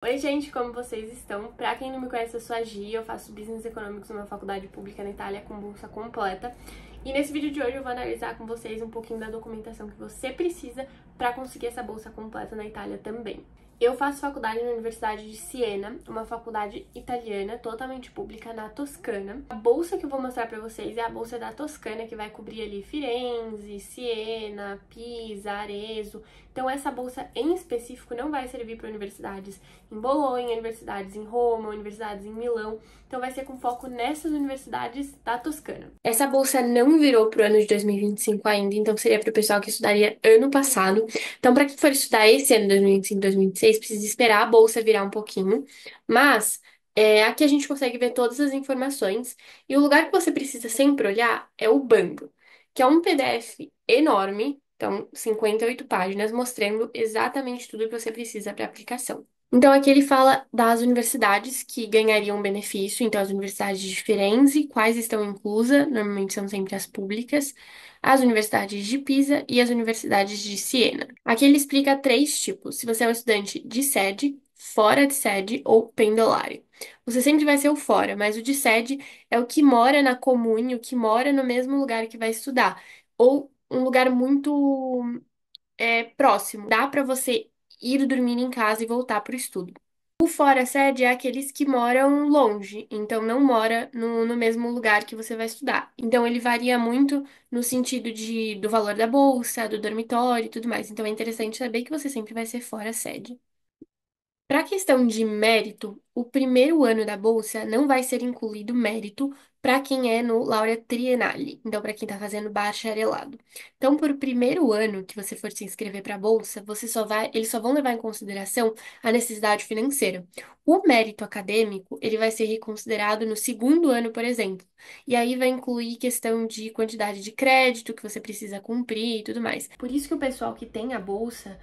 Oi, gente, como vocês estão? Pra quem não me conhece, eu sou a Gi, eu faço Business Economics numa faculdade pública na Itália com bolsa completa. E nesse vídeo de hoje eu vou analisar com vocês um pouquinho da documentação que você precisa para conseguir essa bolsa completa na Itália também. Eu faço faculdade na Universidade de Siena, uma faculdade italiana, totalmente pública, na Toscana. A bolsa que eu vou mostrar para vocês é a bolsa da Toscana, que vai cobrir ali Firenze, Siena, Pisa, Arezzo. Então essa bolsa em específico não vai servir para universidades em Bolonha, universidades em Roma, universidades em Milão. Então vai ser com foco nessas universidades da Toscana. Essa bolsa não virou pro ano de 2025 ainda, então seria para o pessoal que estudaria ano passado. Então, para quem for estudar esse ano 2025, 2026, precisa esperar a bolsa virar um pouquinho. Mas aqui a gente consegue ver todas as informações. E o lugar que você precisa sempre olhar é o Bando, que é um PDF enorme, então 58 páginas, mostrando exatamente tudo que você precisa para a aplicação. Então, aqui ele fala das universidades que ganhariam benefício, então as universidades de Firenze, quais estão inclusas, normalmente são sempre as públicas, as universidades de Pisa e as universidades de Siena. Aqui ele explica três tipos: se você é um estudante de sede, fora de sede ou pendolare. Você sempre vai ser o fora, mas o de sede é o que mora na comune, o que mora no mesmo lugar que vai estudar, ou um lugar muito próximo. Dá para você ir dormir em casa e voltar para o estudo. O fora sede é aqueles que moram longe, então não mora no mesmo lugar que você vai estudar. Então ele varia muito no sentido do valor da bolsa, do dormitório e tudo mais. Então é interessante saber que você sempre vai ser fora sede. Para a questão de mérito, o primeiro ano da bolsa não vai ser incluído mérito para quem é no Laurea Triennale, então para quem está fazendo bacharelado. Então, por primeiro ano que você for se inscrever para a bolsa, eles só vão levar em consideração a necessidade financeira. O mérito acadêmico, ele vai ser reconsiderado no segundo ano, por exemplo, e aí vai incluir questão de quantidade de crédito que você precisa cumprir e tudo mais. Por isso que o pessoal que tem a bolsa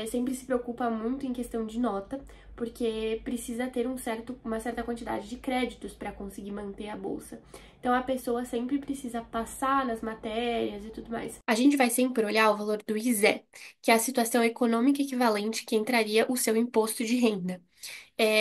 sempre se preocupa muito em questão de nota, porque precisa ter uma certa quantidade de créditos para conseguir manter a bolsa. Então a pessoa sempre precisa passar nas matérias e tudo mais. A gente vai sempre olhar o valor do ISEE, que é a situação econômica equivalente que entraria o seu imposto de renda.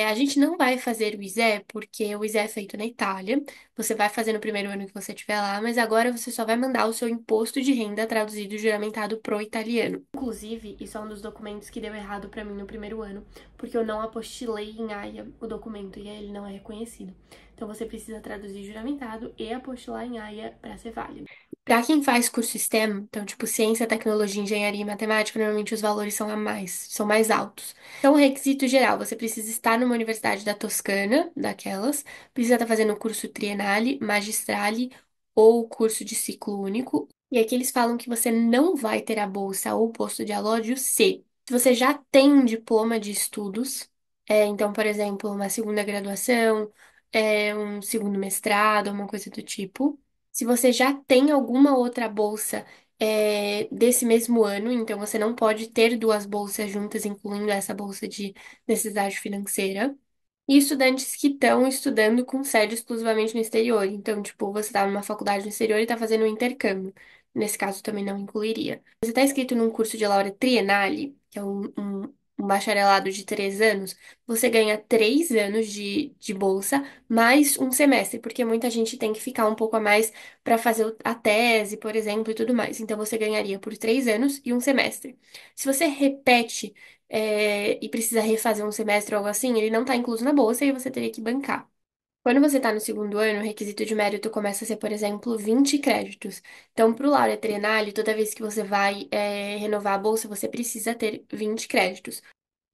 A gente não vai fazer o ISEE porque o ISEE é feito na Itália. Você vai fazer no primeiro ano que você estiver lá, mas agora você só vai mandar o seu imposto de renda traduzido e juramentado pro italiano. Inclusive, isso é um dos documentos que deu errado pra mim no primeiro ano, porque eu não apostilei em Haia o documento e aí ele não é reconhecido. Então você precisa traduzir juramentado e apostilar em Haia para ser válido. Para quem faz curso STEM, então tipo ciência, tecnologia, engenharia e matemática, normalmente os valores são mais altos. Então, o requisito geral, você precisa estar numa universidade da Toscana, daquelas, precisa estar fazendo o curso Triennale, Magistrale ou curso de ciclo único. E aqui eles falam que você não vai ter a bolsa ou o posto de alógio se você já tem um diploma de estudos, então, por exemplo, uma segunda graduação, um segundo mestrado, uma coisa do tipo. Se você já tem alguma outra bolsa desse mesmo ano, então você não pode ter duas bolsas juntas, incluindo essa bolsa de necessidade financeira. E estudantes que estão estudando com sede exclusivamente no exterior. Então, tipo, você está numa faculdade no exterior e está fazendo um intercâmbio. Nesse caso, também não incluiria. Você está inscrito num curso de laurea triennale, que é um bacharelado de 3 anos, você ganha 3 anos de bolsa, mais um semestre, porque muita gente tem que ficar um pouco a mais para fazer a tese, por exemplo, e tudo mais. Então, você ganharia por 3 anos e um semestre. Se você repete e precisa refazer um semestre ou algo assim, ele não está incluso na bolsa e você teria que bancar. Quando você está no segundo ano, o requisito de mérito começa a ser, por exemplo, 20 créditos. Então, para o Laurea Triennale, toda vez que você vai renovar a bolsa, você precisa ter 20 créditos.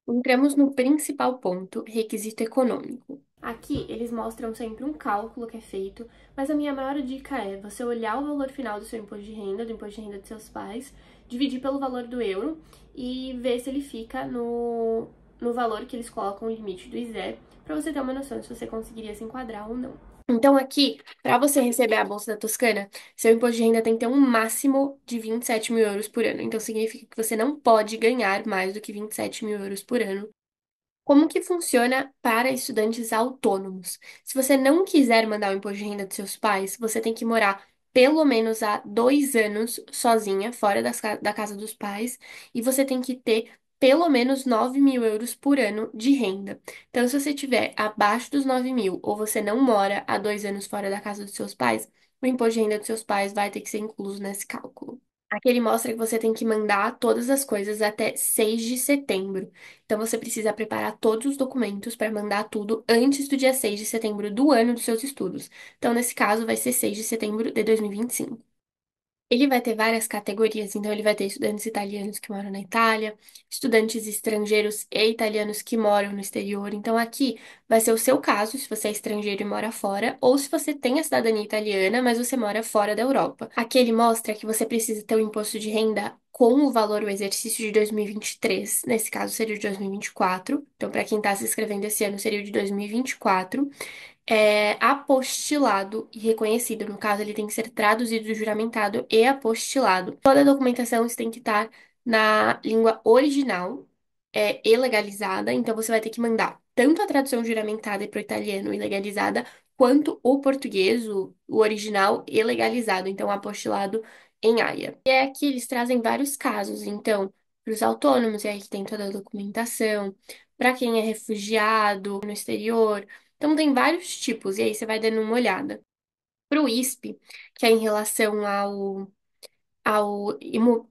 Entramos no principal ponto, requisito econômico. Aqui eles mostram sempre um cálculo que é feito, mas a minha maior dica é você olhar o valor final do seu imposto de renda, do imposto de renda de seus pais, dividir pelo valor do euro e ver se ele fica no valor que eles colocam o limite do ISEE, para você ter uma noção se você conseguiria se enquadrar ou não. Então, aqui, para você receber a Bolsa da Toscana, seu imposto de renda tem que ter um máximo de 27 mil euros por ano. Então, significa que você não pode ganhar mais do que 27 mil euros por ano. Como que funciona para estudantes autônomos? Se você não quiser mandar o imposto de renda dos seus pais, você tem que morar pelo menos há 2 anos sozinha, fora da casa dos pais, e você tem que ter pelo menos 9.000 euros por ano de renda. Então, se você tiver abaixo dos 9.000 ou você não mora há 2 anos fora da casa dos seus pais, o imposto de renda dos seus pais vai ter que ser incluso nesse cálculo. Aqui ele mostra que você tem que mandar todas as coisas até 6 de setembro. Então você precisa preparar todos os documentos para mandar tudo antes do dia 6 de setembro do ano dos seus estudos. Então, nesse caso, vai ser 6 de setembro de 2025. Ele vai ter várias categorias, então ele vai ter estudantes italianos que moram na Itália, estudantes estrangeiros e italianos que moram no exterior. Então aqui vai ser o seu caso, se você é estrangeiro e mora fora, ou se você tem a cidadania italiana, mas você mora fora da Europa. Aqui ele mostra que você precisa ter o imposto de renda com o valor o exercício de 2023, nesse caso seria o de 2024. Então, para quem está se inscrevendo esse ano, seria o de 2024 apostilado e reconhecido. No caso, ele tem que ser traduzido, juramentado e apostilado. Toda a documentação tem que estar na língua original, e legalizada. Então, você vai ter que mandar tanto a tradução juramentada para o italiano e legalizada, quanto o português, o original e legalizado. Então, apostilado em Haia. E aqui eles trazem vários casos. Então, para os autônomos, e aí que tem toda a documentação. Para quem é refugiado no exterior. Então, tem vários tipos, e aí você vai dando uma olhada. Para o ISP, que é em relação ao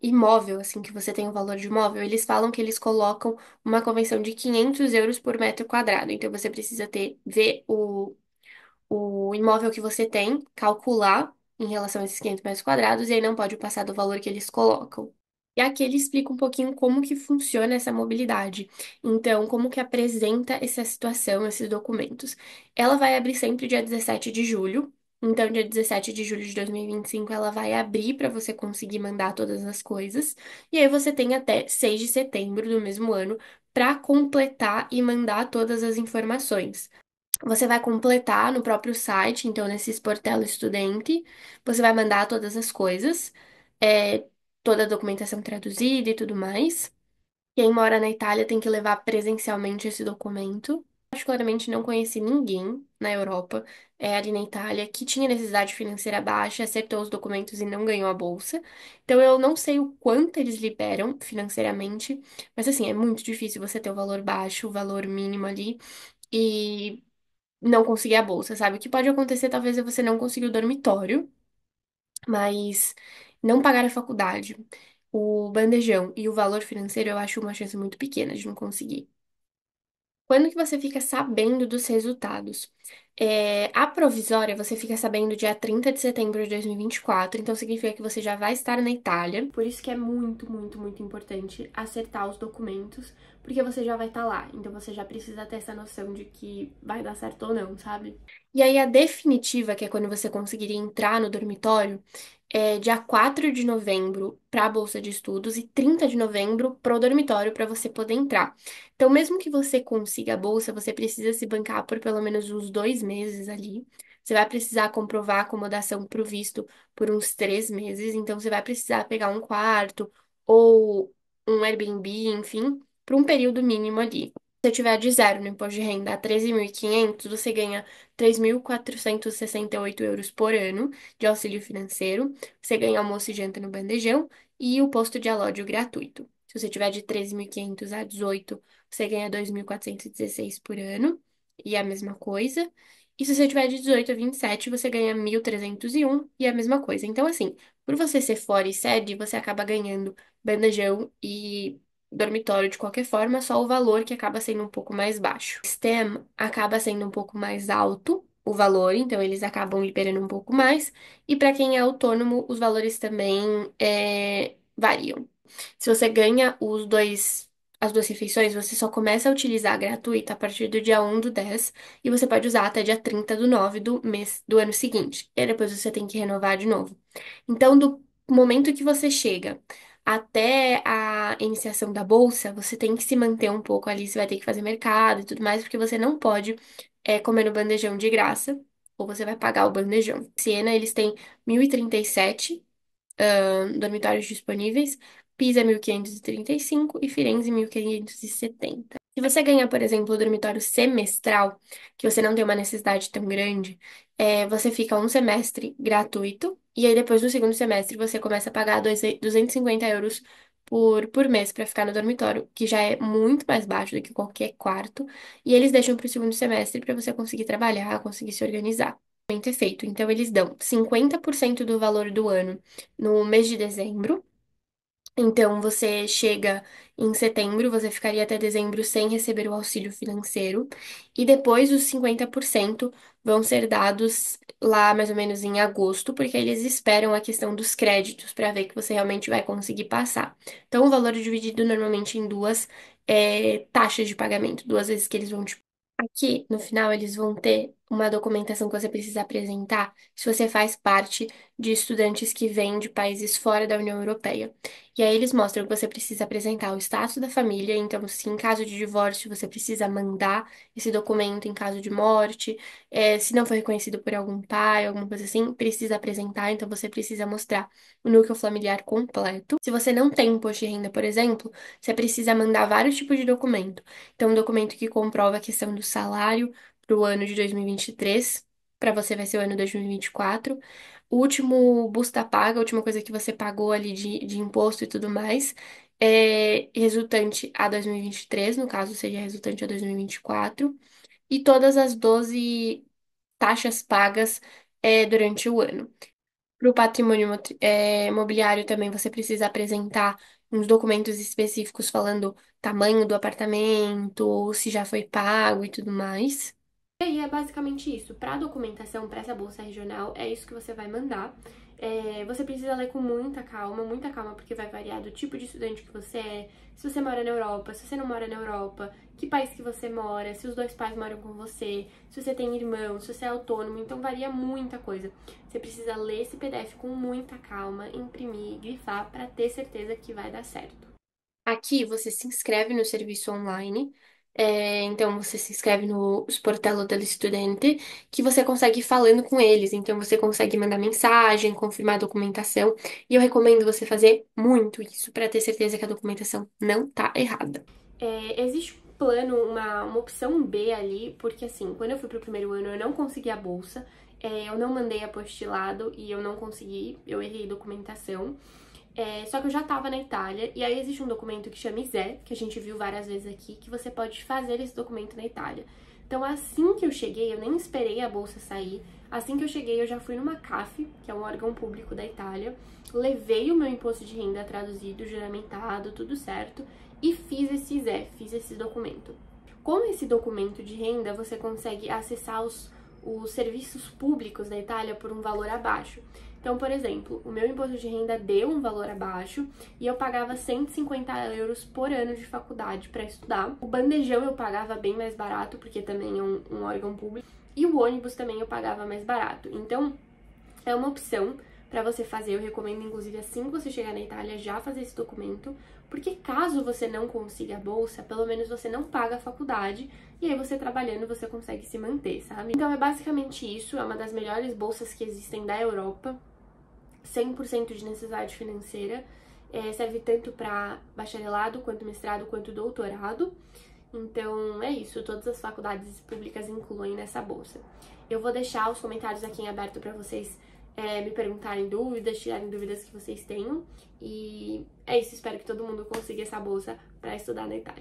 imóvel, assim, que você tem o valor de imóvel, eles falam que eles colocam uma convenção de 500 euros por metro quadrado. Então, você precisa ver o imóvel que você tem, calcular em relação a esses 500 metros quadrados, e aí não pode passar do valor que eles colocam. E aqui ele explica um pouquinho como que funciona essa mobilidade. Então, como que apresenta essa situação, esses documentos. Ela vai abrir sempre dia 17 de julho. Então, dia 17 de julho de 2025, ela vai abrir para você conseguir mandar todas as coisas. E aí você tem até 6 de setembro do mesmo ano para completar e mandar todas as informações. Você vai completar no próprio site, então nesse Portelo Estudante, você vai mandar todas as coisas, é, toda a documentação traduzida e tudo mais. Quem mora na Itália tem que levar presencialmente esse documento. Particularmente não conheci ninguém na Europa, ali na Itália, que tinha necessidade financeira baixa, acertou os documentos e não ganhou a bolsa. Então eu não sei o quanto eles liberam financeiramente, mas assim, é muito difícil você ter o valor baixo, o valor mínimo ali. E não conseguir a bolsa, sabe? O que pode acontecer talvez é você não conseguir o dormitório, mas não pagar a faculdade, o bandejão e o valor financeiro, eu acho uma chance muito pequena de não conseguir. Quando que você fica sabendo dos resultados? A provisória você fica sabendo dia 30 de setembro de 2024, então significa que você já vai estar na Itália. Por isso que é muito, muito, muito importante acertar os documentos, porque você já vai estar lá. Então você já precisa ter essa noção de que vai dar certo ou não, sabe? E aí a definitiva, que é quando você conseguiria entrar no dormitório, é dia 4 de novembro para a bolsa de estudos e 30 de novembro para o dormitório para você poder entrar. Então, mesmo que você consiga a bolsa, você precisa se bancar por pelo menos uns 2 meses ali. Você vai precisar comprovar a acomodação para o visto por uns 3 meses. Então, você vai precisar pegar um quarto ou um Airbnb, enfim, por um período mínimo ali. Se você tiver de zero no imposto de renda a 13.500, você ganha 3.468 euros por ano de auxílio financeiro. Você ganha almoço e janta no bandejão e o posto de alódio gratuito. Se você tiver de 13.500 a 18, você ganha 2.416 por ano, e é a mesma coisa. E se você tiver de 18 a 27, você ganha 1.301 e é a mesma coisa. Então, assim, por você ser fora e sede, você acaba ganhando bandejão e dormitório de qualquer forma, só o valor que acaba sendo um pouco mais baixo. STEM acaba sendo um pouco mais alto o valor, então eles acabam liberando um pouco mais. E para quem é autônomo, os valores também variam. Se você ganha as duas refeições, você só começa a utilizar a gratuita a partir do dia 1/10 e você pode usar até dia 30/9 do mês do ano seguinte. E aí depois você tem que renovar de novo. Então, do momento que você chega até a iniciação da bolsa, você tem que se manter um pouco ali, você vai ter que fazer mercado e tudo mais, porque você não pode comer no bandejão de graça, ou você vai pagar o bandejão. Siena, eles têm 1.037 dormitórios disponíveis, Pisa 1.535 e Firenze 1.570. Se você ganhar, por exemplo, o dormitório semestral, que você não tem uma necessidade tão grande, você fica um semestre gratuito, e aí depois do segundo semestre você começa a pagar 250 euros por mês para ficar no dormitório, que já é muito mais baixo do que qualquer quarto, e eles deixam para o segundo semestre para você conseguir trabalhar, conseguir se organizar. É feito. Então, eles dão 50% do valor do ano no mês de dezembro. Então, você chega em setembro, você ficaria até dezembro sem receber o auxílio financeiro, e depois os 50% vão ser dados lá mais ou menos em agosto, porque eles esperam a questão dos créditos para ver que você realmente vai conseguir passar. Então, o valor é dividido normalmente em duas taxas de pagamento, duas vezes que eles vão te. Aqui, no final, eles vão ter uma documentação que você precisa apresentar se você faz parte de estudantes que vêm de países fora da União Europeia. E aí eles mostram que você precisa apresentar o status da família, então se em caso de divórcio você precisa mandar esse documento em caso de morte, se não for reconhecido por algum pai, alguma coisa assim, precisa apresentar, então você precisa mostrar o núcleo familiar completo. Se você não tem imposto de renda, por exemplo, você precisa mandar vários tipos de documento. Então, um documento que comprova a questão do salário para o ano de 2023, para você vai ser o ano 2024. O último busta paga, a última coisa que você pagou ali de imposto e tudo mais, é resultante a 2023, no caso seria resultante a 2024, e todas as 12 taxas pagas durante o ano. Para o patrimônio imobiliário também você precisa apresentar uns documentos específicos falando tamanho do apartamento, se já foi pago e tudo mais. E aí é basicamente isso. Para a documentação, para essa bolsa regional, é isso que você vai mandar. Você precisa ler com muita calma, porque vai variar do tipo de estudante que você é, se você mora na Europa, se você não mora na Europa, que país que você mora, se os dois pais moram com você, se você tem irmão, se você é autônomo, então varia muita coisa. Você precisa ler esse PDF com muita calma, imprimir, grifar, para ter certeza que vai dar certo. Aqui você se inscreve no serviço online, então você se inscreve no Sportello del Studente, que você consegue ir falando com eles, então você consegue mandar mensagem, confirmar a documentação, e eu recomendo você fazer muito isso para ter certeza que a documentação não tá errada. Existe um plano, uma opção B ali, porque assim, quando eu fui pro primeiro ano eu não consegui a bolsa, eu não mandei apostilado e eu não consegui, eu errei documentação. Só que eu já tava na Itália, e aí existe um documento que chama ISEE, que a gente viu várias vezes aqui, que você pode fazer esse documento na Itália. Então, assim que eu cheguei, eu nem esperei a bolsa sair, assim que eu cheguei, eu já fui numa CAF, que é um órgão público da Itália, levei o meu imposto de renda traduzido, juramentado, tudo certo, e fiz esse ISEE, fiz esse documento. Com esse documento de renda, você consegue acessar os serviços públicos da Itália por um valor abaixo. Então, por exemplo, o meu imposto de renda deu um valor abaixo e eu pagava 150 euros por ano de faculdade para estudar. O bandejão eu pagava bem mais barato, porque também é um órgão público. E o ônibus também eu pagava mais barato. Então, é uma opção para você fazer. Eu recomendo, inclusive, assim que você chegar na Itália, já fazer esse documento, porque caso você não consiga a bolsa, pelo menos você não paga a faculdade, e aí você trabalhando, você consegue se manter, sabe? Então é basicamente isso, é uma das melhores bolsas que existem da Europa, 100% de necessidade financeira, serve tanto para bacharelado, quanto mestrado, quanto doutorado. Então é isso, todas as faculdades públicas incluem nessa bolsa. Eu vou deixar os comentários aqui em aberto para vocês me perguntarem dúvidas, tirarem dúvidas que vocês tenham. E é isso, espero que todo mundo consiga essa bolsa para estudar na Itália.